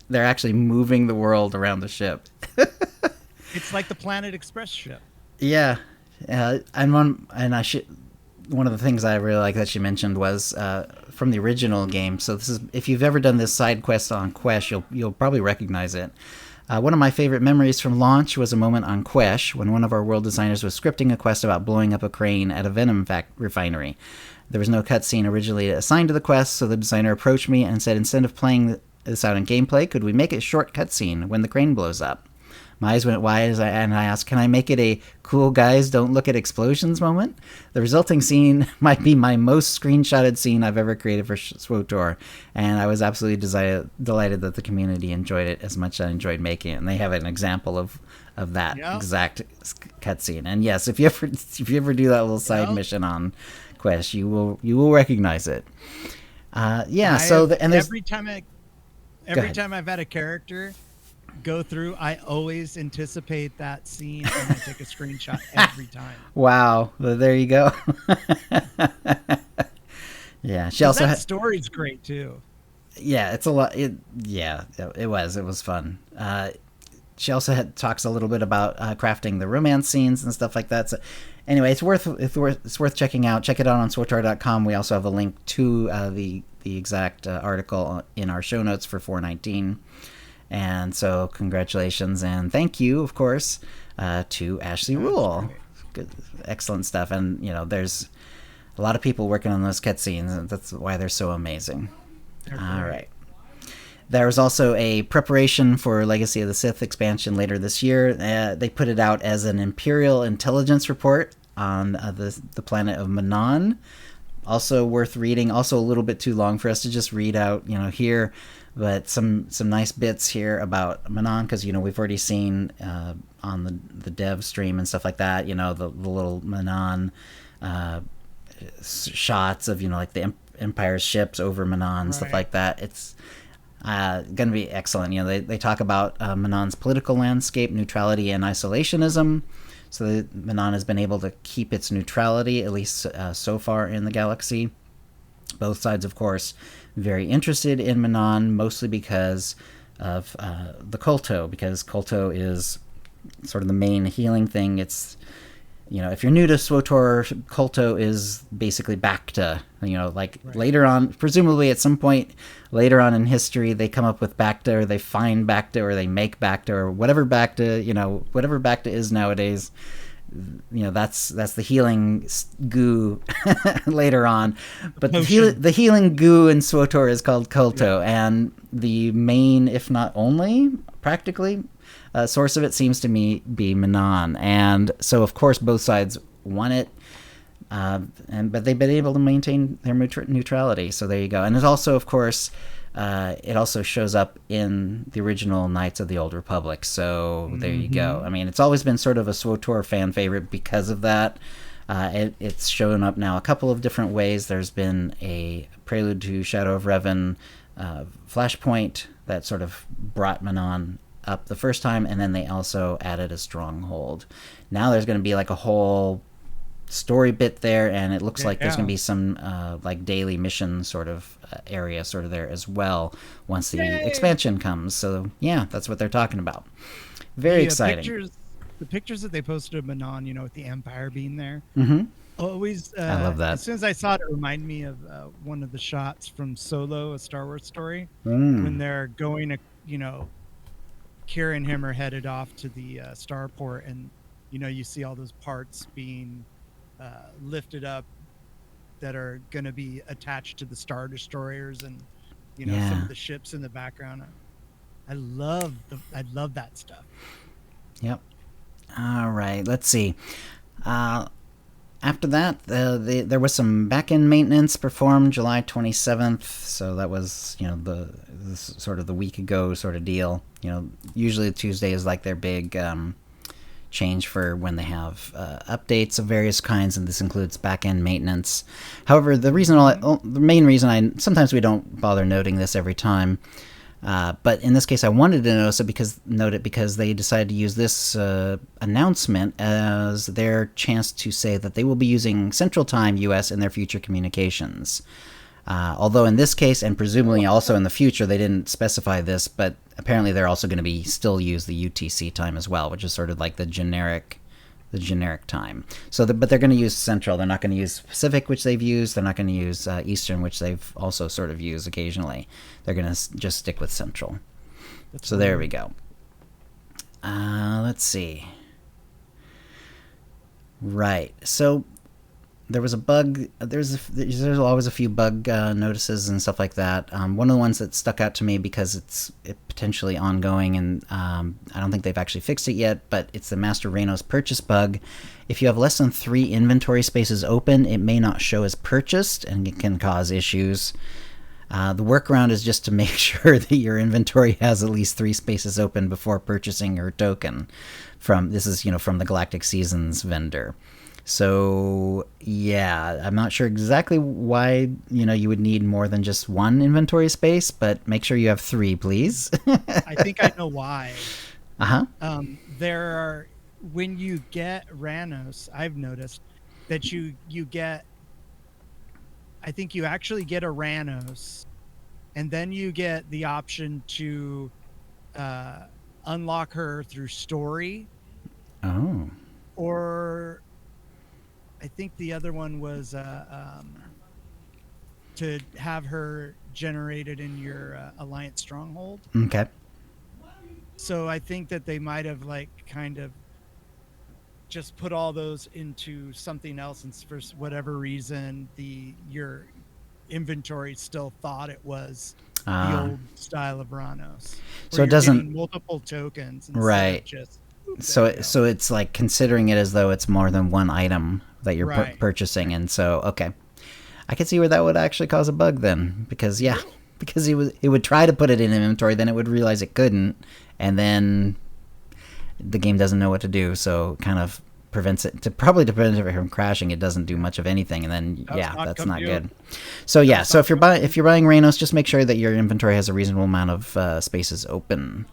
They're actually moving the world around the ship. It's like the Planet Express ship. Yeah. One of the things I really like that she mentioned was from the original game. So this is, if you've ever done this side quest on Quesh, you'll probably recognize it. One of my favorite memories from launch was a moment on Quesh when one of our world designers was scripting a quest about blowing up a crane at a venom refinery. There was no cutscene originally assigned to the quest, so the designer approached me and said, instead of playing this out in gameplay, could we make it a short cutscene when the crane blows up? My eyes went wide and I asked, can I make it a cool guys don't look at explosions moment? The resulting scene might be my most screenshotted scene I've ever created for SWTOR, and I was absolutely delighted that the community enjoyed it as much as I enjoyed making it. And they have an example of that exact cutscene. And yes, if you ever do that little side mission on Quesh, you will recognize it. Every time I've had a character go through, I always anticipate that scene and I take a screenshot every time. Wow. Well, there you go. Yeah. She also that story's great too. Yeah, it's a lot. It was fun. She also talks a little bit about crafting the romance scenes and stuff like that. So anyway, it's worth checking out. Check it out on SWTOR.com. We also have a link to the exact article in our show notes for 419. And so congratulations and thank you, of course, to Ashley Rule. Good, excellent stuff. And, there's a lot of people working on those cutscenes, and that's why they're so amazing. All right. There was also a preparation for Legacy of the Sith expansion later this year. They put it out as an Imperial intelligence report on the planet of Manon. Also worth reading. Also a little bit too long for us to just read out, here. But some nice bits here about Manon, because we've already seen on the dev stream and stuff like that, the little Manon shots of like the Empire's ships over Manon and stuff like that. It's going to be excellent. They talk about Manon's political landscape, neutrality, and isolationism. So Manon has been able to keep its neutrality, at least so far in the galaxy. Both sides, of course, very interested in Manon, mostly because of the Kolto, because Kolto is sort of the main healing thing. It's, if you're new to SWTOR, Kolto is basically Bacta. Later on, presumably at some point later on in history, they come up with Bacta, or they find Bacta, or they make Bacta, or whatever Bacta is nowadays. That's the healing goo later on, but the healing goo in SWTOR is called Kolto, and the main, if not only, practically source of it seems to me be Manon, and so of course both sides want it. But they've been able to maintain their neutrality. So there you go. And it also, of course, it also shows up in the original Knights of the Old Republic. So there you go. I mean, it's always been sort of a SWTOR fan favorite because of that. It's shown up now a couple of different ways. There's been a Prelude to Shadow of Revan flashpoint that sort of brought Manon up the first time, and then they also added a stronghold. Now there's going to be like a whole story bit there, and it looks like there's going to be some like daily mission sort of area sort of there as well once the expansion comes. So yeah, that's what they're talking about. Very exciting. The pictures that they posted of Manon, you know, with the Empire being there, always I love that. As soon as I saw it, it reminded me of one of the shots from Solo, a Star Wars story, when they're going to, you know, Kira and him are headed off to the starport, and you know, you see all those parts being lifted up that are going to be attached to the Star Destroyers, and you know, some of the ships in the background. I love that stuff. Yep. All right. Let's see. After that, there was some back-end maintenance performed July 27th. So that was, you know, the sort of the week ago sort of deal. You know, usually Tuesday is like their big change for when they have updates of various kinds, and this includes back-end maintenance. However, the main reason sometimes we don't bother noting this every time, but in this case I wanted to note it because they decided to use this announcement as their chance to say that they will be using Central Time US in their future communications. Although in this case, and presumably also in the future, they didn't specify this, but apparently they're also going to still use the UTC time as well, which is sort of like the generic time. So, but they're going to use Central. They're not going to use Pacific, which they've used. They're not going to use Eastern, which they've also sort of used occasionally. They're going to just stick with Central. So there we go. Let's see. Right. So there was a bug. There's always a few bug notices and stuff like that. One of the ones that stuck out to me because it's potentially ongoing, and I don't think they've actually fixed it yet, but it's the Master Reno's purchase bug. If you have less than 3 inventory spaces open, it may not show as purchased, and it can cause issues. The workaround is just to make sure that your inventory has at least 3 spaces open before purchasing your token. From the Galactic Seasons vendor. So yeah, I'm not sure exactly why you would need more than just 1 inventory space, but make sure you have 3, please. I think I know why. There are, when you get Ranos, I've noticed that you get, I think you actually get a Ranos, and then you get the option to unlock her through story. Oh. Or I think the other one was to have her generated in your Alliance Stronghold. Okay. So I think that they might have kind of just put all those into something else, and for whatever reason, your inventory still thought it was the old style of Ranos. So it doesn't multiple tokens, right? Just so it's like considering it as though it's more than 1 item that you're purchasing, and so okay, I can see where that would actually cause a bug then, because it would try to put it in inventory, then it would realize it couldn't, and then the game doesn't know what to do, so kind of prevents it, to prevent it from crashing. It doesn't do much of anything, and then that's not good. So so if you're buying Renos, just make sure that your inventory has a reasonable amount of spaces open.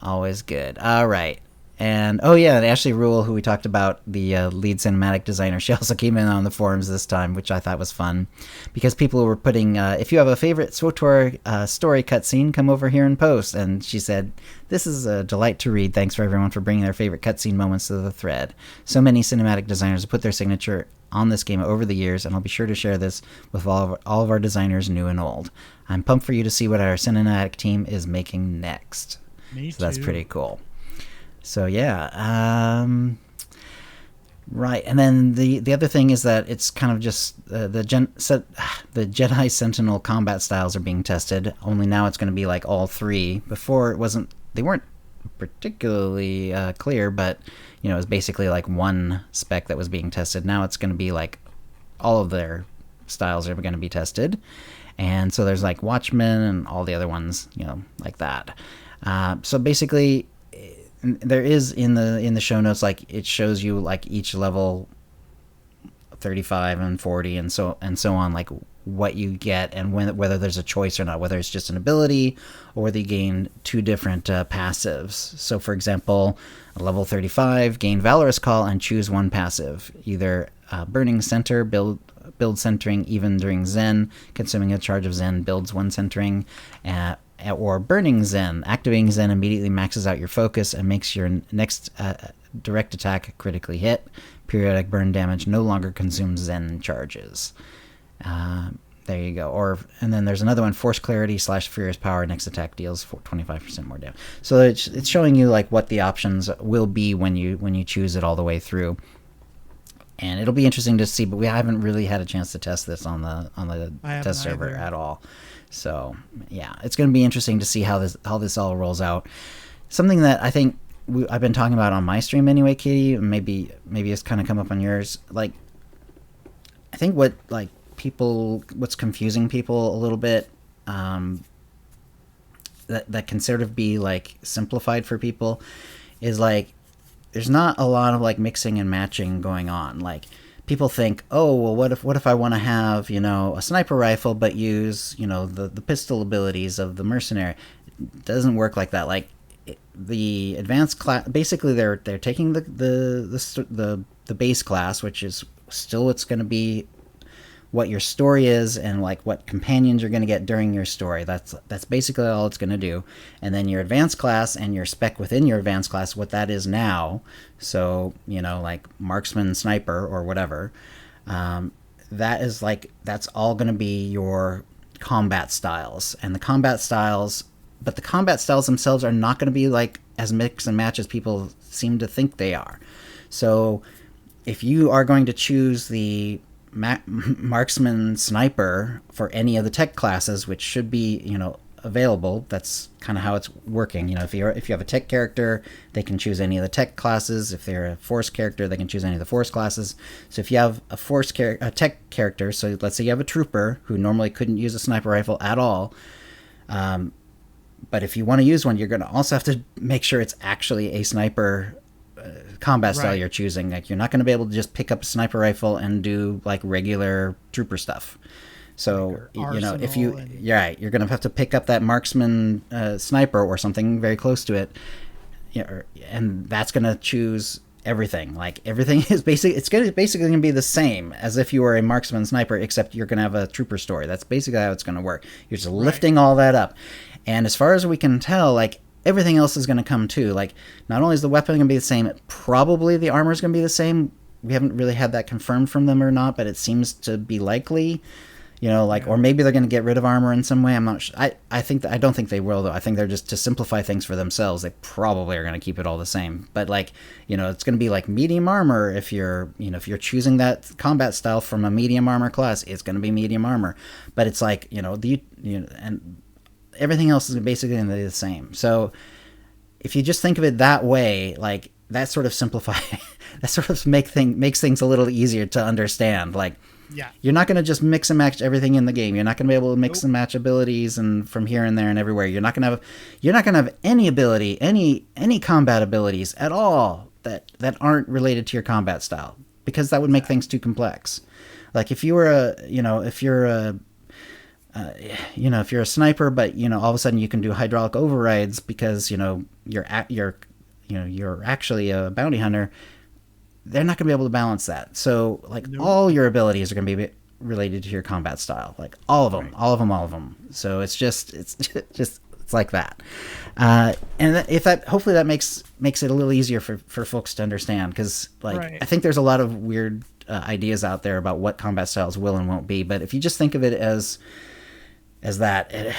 Always good. All right. And and Ashley Rule, who we talked about, the lead cinematic designer, she also came in on the forums this time, which I thought was fun, because people were putting, if you have a favorite SWTOR story cutscene, come over here and post. And she said, "This is a delight to read. Thanks for everyone for bringing their favorite cutscene moments to the thread. So many cinematic designers have put their signature on this game over the years, and I'll be sure to share this with all of our designers, new and old. I'm pumped for you to see what our cinematic team is making next." Me too. That's pretty cool. So right, and then the other thing is that it's kind of just the Jedi Sentinel combat styles are being tested. Only now it's going to be like all 3. Before they weren't particularly clear, but it was basically like one spec that was being tested. Now it's going to be like all of their styles are going to be tested, and so there's like Watchmen and all the other ones, like that. So basically, there is in the show notes, like it shows you like each level 35 and 40 and so on, like what you get and whether there's a choice or not, whether it's just an ability or whether you gain two different passives. So for example, level 35, gain Valorous Call and choose one passive, either Burning Center, build centering even during Zen, consuming a charge of Zen builds one centering, or Burning Zen, activating Zen immediately maxes out your focus and makes your next direct attack critically hit. Periodic burn damage no longer consumes Zen charges. There you go. And then there's another one, Force Clarity / Furious Power. Next attack deals 25% more damage. So it's showing you like what the options will be when you choose it all the way through. And it'll be interesting to see, but we haven't really had a chance to test this on the test server at all. So yeah, it's going to be interesting to see how this all rolls out. Something that I think I've been talking about on my stream anyway, Kitty. Maybe it's kind of come up on yours. Like, I think what's confusing people a little bit, that can sort of be like simplified for people, is like there's not a lot of like mixing and matching going on. Like, people think, oh well, what if I want to have a sniper rifle but use the pistol abilities of the mercenary? It doesn't work like that. Like, the advanced class, basically they're taking the base class, which is still what's going to be what your story is and like what companions you're going to get during your story. That's basically all it's going to do. And then your advanced class and your spec within your advanced class, what that is now. So like marksman, sniper, or whatever. That's all going to be your combat styles. And the combat styles themselves are not going to be like as mix and match as people seem to think they are. So if you are going to choose the marksman, sniper for any of the tech classes, which should be available, that's kind of how it's working. If you have a tech character, they can choose any of the tech classes. If they're a force character, they can choose any of the force classes. So if you have a tech character, so let's say you have a trooper who normally couldn't use a sniper rifle at all, but if you want to use one, you're going to also have to make sure it's actually a sniper combat style you're choosing. Like, you're not going to be able to just pick up a sniper rifle and do like regular trooper stuff. So if you're going to have to pick up that marksman sniper or something very close to it, and that's going to choose everything. Like, everything is basically going to be the same as if you were a marksman sniper, except you're going to have a trooper story. That's basically how it's going to work. You're just lifting all that up. And as far as we can tell, like, everything else is going to come too. Like, not only is the weapon going to be the same, probably the armor is going to be the same. We haven't really had that confirmed from them or not, but it seems to be likely. Or maybe they're going to get rid of armor in some way. I'm not sure. I don't think they will, though. I think they're just to simplify things for themselves. They probably are going to keep it all the same. But like, it's going to be like medium armor. If you're choosing that combat style from a medium armor class, it's going to be medium armor. But it's like, and everything else is basically going to be the same. So if you just think of it that way, like, that sort of makes things a little easier to understand. Like, you're not going to just mix and match everything in the game. You're not going to be able to mix and match abilities and from here and there and everywhere. You're not going to have any ability, any combat abilities at all that aren't related to your combat style, because that would make things too complex. Like, if you're a sniper, but all of a sudden you can do hydraulic overrides because you're actually a bounty hunter, they're not going to be able to balance that. So like, all your abilities are going to be related to your combat style, like all of them. So it's like that. And hopefully that makes it a little easier for folks to understand, because I think there's a lot of weird ideas out there about what combat styles will and won't be. But if you just think of it as that, I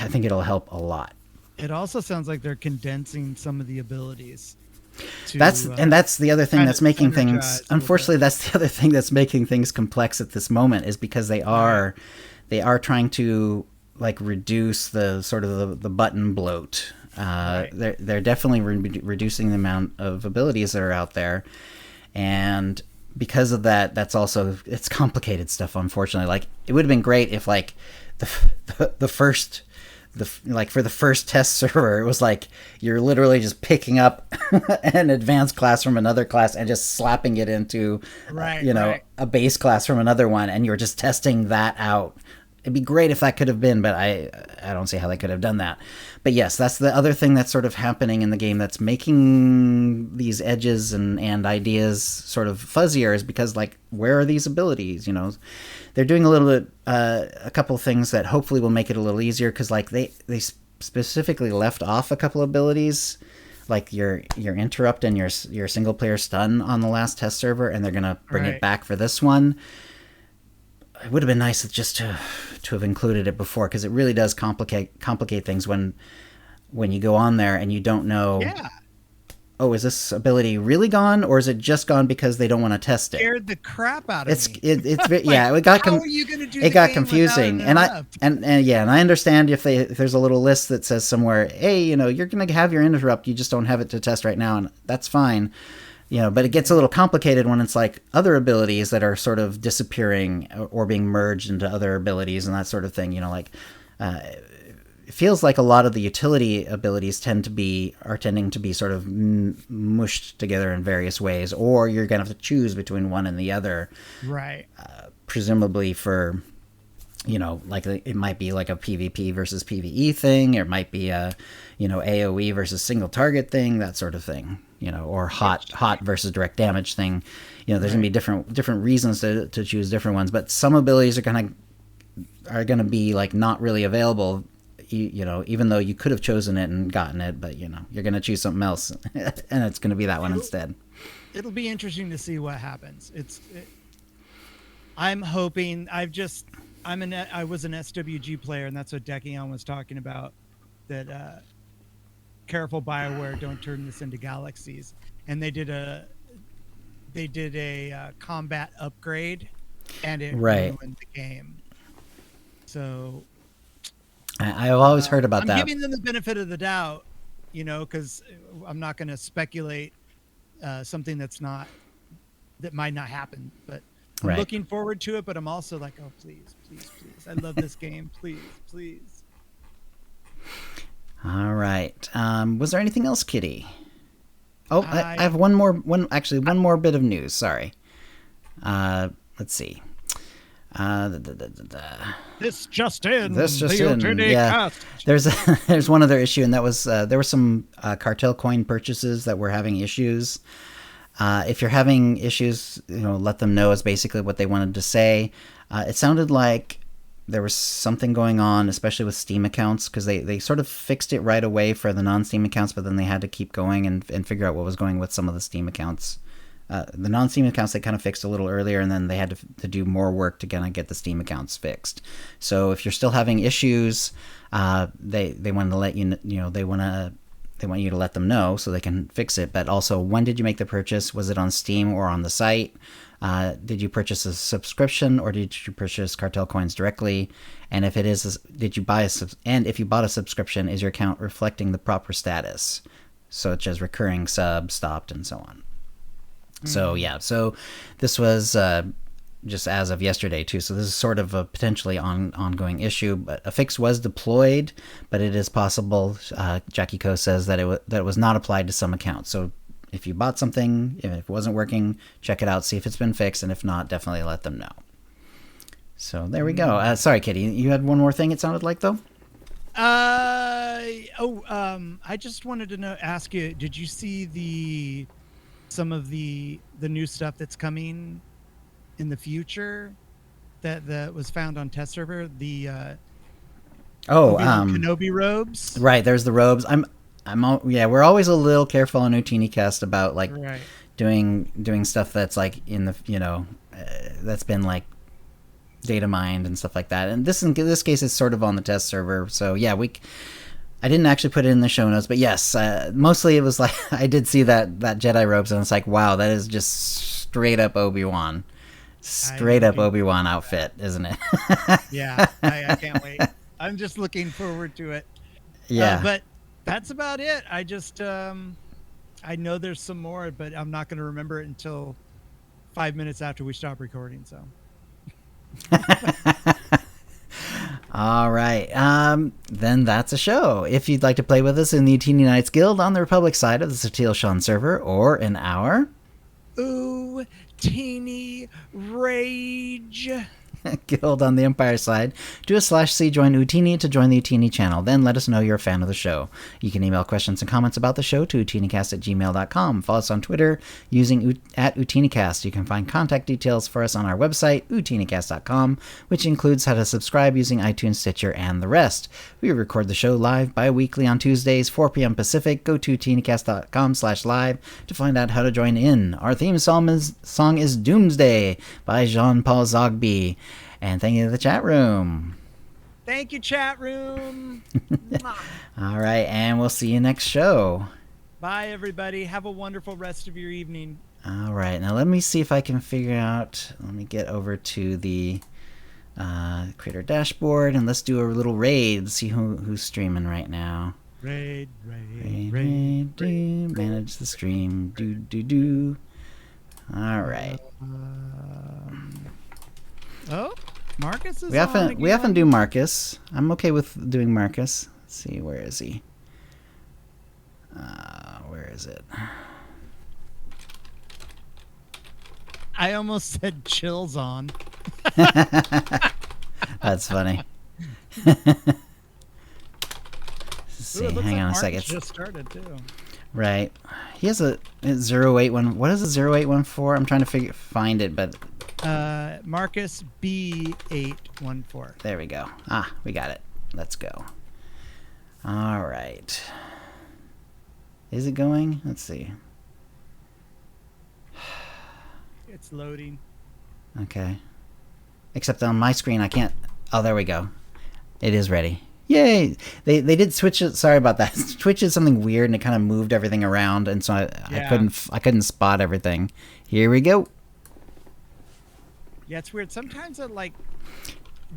think it'll help a lot. It also sounds like they're condensing some of the abilities. That's the other thing that's making things. Unfortunately, that's the other thing that's making things complex at this moment, is because they are trying to like reduce the sort of the button bloat. Right. They're definitely reducing the amount of abilities that are out there, and because of that, it's complicated stuff. Unfortunately, like it would have been great if like the first. For the first test server, it was like you're literally just picking up an advanced class from another class and just slapping it into, a base class from another one, and you're just testing that out. It'd be great if that could have been, but I don't see how they could have done that. But yes, that's the other thing that's sort of happening in the game that's making these edges and ideas sort of fuzzier, is because like, where are these abilities? They're doing a little bit, a couple of things that hopefully will make it a little easier, because like they specifically left off a couple of abilities, like your interrupt and your single player stun on the last test server, and they're gonna bring it back for this one. It would have been nice just to have included it before, because it really does complicate things when you go on there and you don't know. Yeah. Oh, is this ability really gone, or is it just gone because they don't want to test it? Scared the crap out of me. It's like, yeah. It got how are you gonna do it got confusing, and I understand if there's a little list that says somewhere, hey, you're gonna have your interrupt, you just don't have it to test right now, and that's fine. But it gets a little complicated when it's like other abilities that are sort of disappearing or being merged into other abilities and that sort of thing. It feels like a lot of the utility abilities tending to be sort of mushed together in various ways, or you're going to have to choose between one and the other. Right. Presumably for, like it might be like a PvP versus PvE thing, or it might be a, AoE versus single target thing, that sort of thing. Or hot versus direct damage thing. There's going to be different reasons to choose different ones, but some abilities are going to be like not really available, even though you could have chosen it and gotten it, but you're going to choose something else and it's going to be that one instead. It'll be interesting to see what happens. I'm hoping I was an SWG player, and that's what Dekion was talking about, that careful BioWare, don't turn this into galaxies. And they did a combat upgrade, and it ruined the game. So I've always heard about that. I'm giving them the benefit of the doubt, because I'm not going to speculate something that might not happen. But I'm looking forward to it. But I'm also like, oh, please, please, please! I love this game. Please, please. All right. Was there anything else, Kitty? Oh, I have one more bit of news. Sorry. Let's see. This just in. Yeah. There's one other issue, and that was there were some cartel coin purchases that were having issues. If you're having issues, let them know, is basically what they wanted to say. It sounded like there was something going on, especially with Steam accounts, because they sort of fixed it right away for the non-Steam accounts, but then they had to keep going and figure out what was going with some of the Steam accounts. The non-Steam accounts they kind of fixed a little earlier, and then they had to do more work to kind of get the Steam accounts fixed. So if you're still having issues, they want to let they want you to let them know so they can fix it. But also, when did you make the purchase? Was it on Steam or on the site? Did you purchase a subscription, or did you purchase cartel coins directly? And if it is, did you buy if you bought a subscription, is your account reflecting the proper status, such as recurring sub, stopped, and so on? So yeah, so this was just as of yesterday too. So this is sort of a potentially ongoing issue. But a fix was deployed, but it is possible. Jackie Ko says that it was not applied to some accounts. So if you bought something, if it wasn't working, check it out, see if it's been fixed, and if not, definitely let them know. So there we go. Sorry, Kitty, you had one more thing. It sounded like though. I just wanted to ask you, did you see some of the new stuff that's coming in the future that was found on test server? The Kenobi robes. Right, there's the robes. We're always a little careful on OotiniCast about like doing stuff that's like in the that's been like data mined and stuff like that. And in this case, it's sort of on the test server. So yeah, I didn't actually put it in the show notes, but yes, mostly it was like I did see that Jedi robes, and it's like, wow, that is just straight up Obi-Wan. Straight up Obi-Wan outfit, isn't it? Yeah, I can't wait. I'm just looking forward to it. Yeah. But That's about it. I just I know there's some more, but I'm not going to remember it until 5 minutes after we stop recording. So. All right. Then that's a show. If you'd like to play with us in the Teeny Knights Guild on the Republic side of the Sotil Sean server or in our Teeny Rage Guild on the Empire side, do a /C join Utini to join the Utini channel. Then let us know you're a fan of the show. You can email questions and comments about the show to OotiniCast@gmail.com. Follow us on Twitter using @OotiniCast. You can find contact details for us on our website, OotiniCast.com, which includes how to subscribe using iTunes, Stitcher, and the rest. We record the show live bi-weekly on Tuesdays, 4 p.m. Pacific. Go to OotiniCast.com/live to find out how to join in. Our theme song is Doomsday by Jean-Paul Zogby. And thank you to the chat room. Thank you, chat room. All right, and we'll see you next show. Bye, everybody. Have a wonderful rest of your evening. All right, now let me see if I can figure out. Let me get over to the creator dashboard, and let's do a little raid. See who's streaming right now. Raid. Manage the stream. Do. All right. Oh, Marcus is we often do Marcus. I'm okay with doing Marcus. Let's see, where is he? Where is it? I almost said chills on. That's funny. See, hang on a second. Just started too. Right. He has a 081. What is a 0814? I'm trying to find it, but Marcus B814. There we go. We got it. Let's go. All right. Is it going? Let's see. It's loading. Okay. Except on my screen, I can't. Oh, there we go. It is ready. Yay! They did switch it. Sorry about that. Twitch is something weird, and it kind of moved everything around, and so I couldn't spot everything. Here we go. Yeah, it's weird. Sometimes it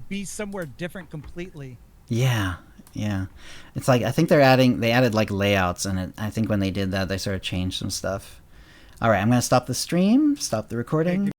be somewhere different completely. Yeah. It's like I think they added like layouts, and I think when they did that, they sort of changed some stuff. All right, I'm gonna stop the stream, stop the recording.